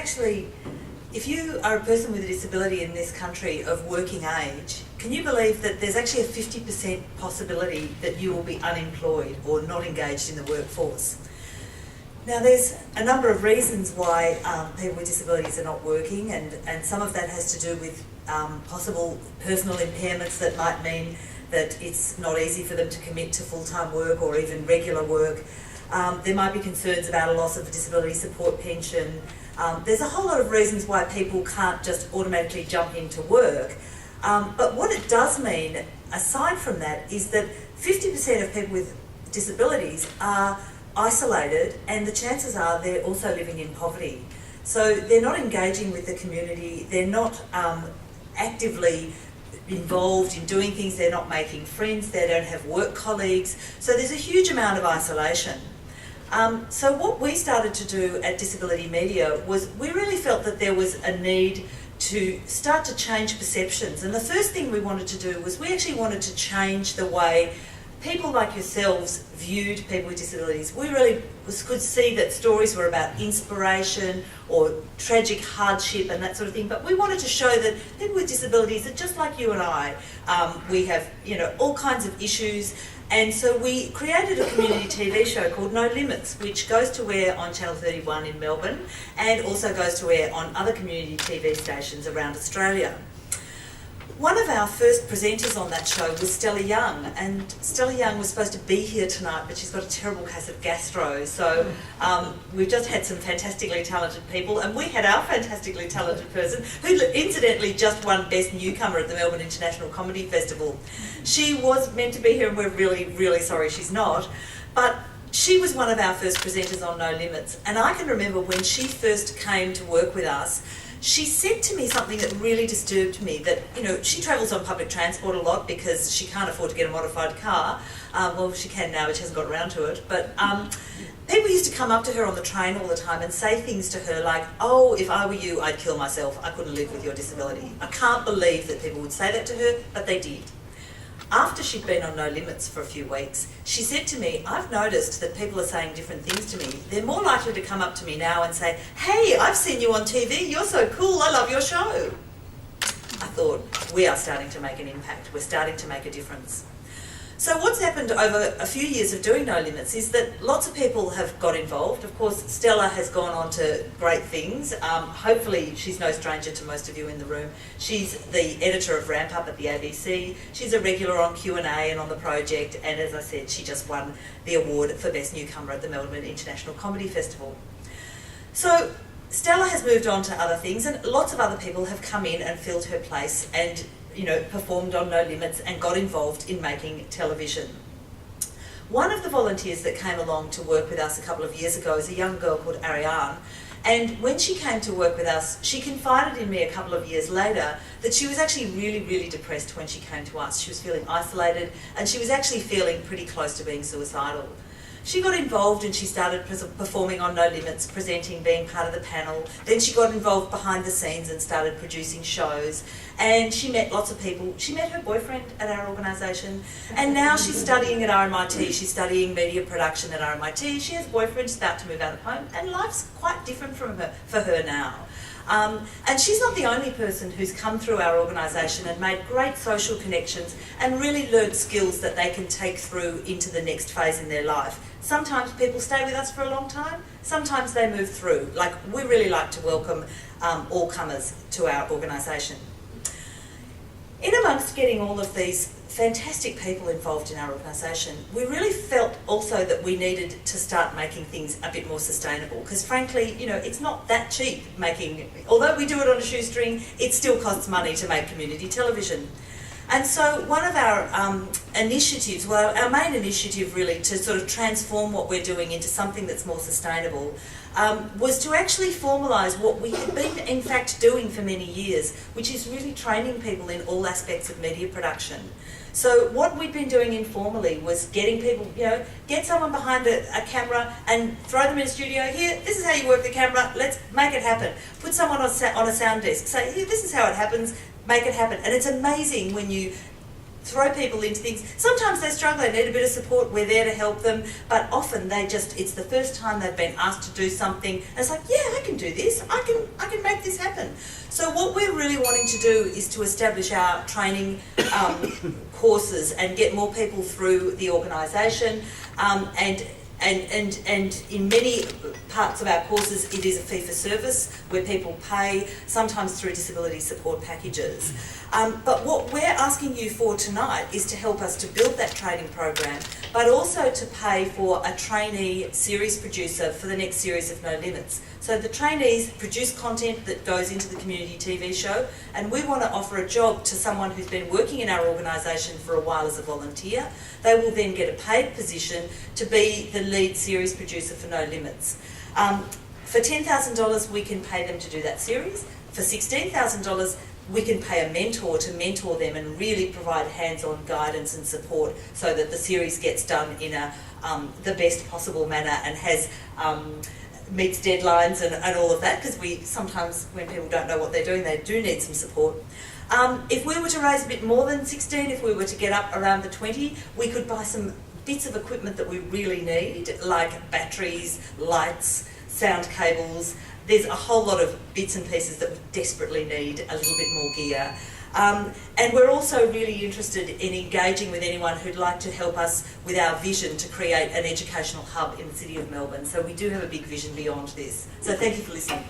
actually, if you are a person with a disability in this country of working age, can you believe that there's actually a 50% possibility that you will be unemployed or not engaged in the workforce? Now, there's a number of reasons why people with disabilities are not working, and some of that has to do with possible personal impairments that might mean that it's not easy for them to commit to full-time work or even regular work. There might be concerns about a loss of a disability support pension. There's a whole lot of reasons why people can't just automatically jump into work. But what it does mean, aside from that, is that 50% of people with disabilities are isolated, and the chances are they're also living in poverty. So they're not engaging with the community, they're not actively involved in doing things, they're not making friends, they don't have work colleagues, so there's a huge amount of isolation. So what we started to do at Disability Media was we really felt that there was a need to start to change perceptions, and the first thing we wanted to do was we actually wanted to change the way people like yourselves viewed people with disabilities. We really could see that stories were about inspiration or tragic hardship and that sort of thing, but we wanted to show that people with disabilities are just like you and I. We have, all kinds of issues, and so we created a community TV show called No Limits, which goes to air on Channel 31 in Melbourne and also goes to air on other community TV stations around Australia. One of our first presenters on that show was Stella Young, and Stella Young was supposed to be here tonight, but she's got a terrible case of gastro, so we've just had some fantastically talented people, and we had our fantastically talented person, who incidentally just won Best Newcomer at the Melbourne International Comedy Festival. She was meant to be here, and we're really, really sorry she's not, but she was one of our first presenters on No Limits, and I can remember when she first came to work with us, she said to me something that really disturbed me, that, she travels on public transport a lot because she can't afford to get a modified car. Well, she can now, but she hasn't got around to it. But people used to come up to her on the train all the time and say things to her like, "Oh, if I were you, I'd kill myself. I couldn't live with your disability." I can't believe that people would say that to her, but they did. After she'd been on No Limits for a few weeks, she said to me, "I've noticed that people are saying different things to me. They're more likely to come up to me now and say, 'Hey, I've seen you on TV, you're so cool, I love your show.'" I thought, we are starting to make an impact, we're starting to make a difference. So what's happened over a few years of doing No Limits is that lots of people have got involved. Of course, Stella has gone on to great things. Hopefully she's no stranger to most of you in the room. She's the editor of Ramp Up at the ABC. She's a regular on Q&A and on the project, and as I said, she just won the award for Best Newcomer at the Melbourne International Comedy Festival. So Stella has moved on to other things, and lots of other people have come in and filled her place and performed on No Limits and got involved in making television. One of the volunteers that came along to work with us a couple of years ago is a young girl called Ariane, and when she came to work with us, she confided in me a couple of years later that she was actually really, really depressed when she came to us. She was feeling isolated, and she was actually feeling pretty close to being suicidal. She got involved and she started performing on No Limits, presenting, being part of the panel. Then she got involved behind the scenes and started producing shows. And she met lots of people. She met her boyfriend at our organisation, and now she's studying at RMIT. She's studying media production at RMIT. She has a boyfriend, she's about to move out of home, and life's quite different for her now. And she's not the only person who's come through our organisation and made great social connections and really learnt skills that they can take through into the next phase in their life. Sometimes people stay with us for a long time, sometimes they move through. We really like to welcome all comers to our organisation. In amongst getting all of these fantastic people involved in our organisation, we really felt also that we needed to start making things a bit more sustainable, because frankly, it's not that cheap although we do it on a shoestring, it still costs money to make community television. And so one of our initiatives, our main initiative really to sort of transform what we're doing into something that's more sustainable, was to actually formalise what we had been in fact doing for many years, which is really training people in all aspects of media production. So what we'd been doing informally was getting people, get someone behind a camera and throw them in a studio. Here, this is how you work the camera, let's make it happen. Put someone on a sound desk, say, here, this is how it happens, make it happen. And it's amazing when you throw people into things. Sometimes they struggle, they need a bit of support, we're there to help them, but often it's the first time they've been asked to do something, and it's like, yeah, I can do this, I can make this happen. So what we're really wanting to do is to establish our training courses and get more people through the organisation, and in many parts of our courses it is a fee for service where people pay, sometimes through disability support packages. But what we're asking you for tonight is to help us to build that training program, but also to pay for a trainee series producer for the next series of No Limits. So the trainees produce content that goes into the community TV show, and we want to offer a job to someone who's been working in our organisation for a while as a volunteer. They will then get a paid position to be the lead series producer for No Limits. For $10,000 we can pay them to do that series. For $16,000 we can pay a mentor to mentor them and really provide hands-on guidance and support so that the series gets done in the best possible manner and has meets deadlines and all of that, because we sometimes, when people don't know what they're doing, they do need some support. If we were to raise a bit more than 16, if we were to get up around the 20, we could buy some bits of equipment that we really need, like batteries, lights, sound cables. There's a whole lot of bits and pieces that we desperately need a little bit more gear. And we're also really interested in engaging with anyone who'd like to help us with our vision to create an educational hub in the City of Melbourne. So we do have a big vision beyond this. So thank you for listening.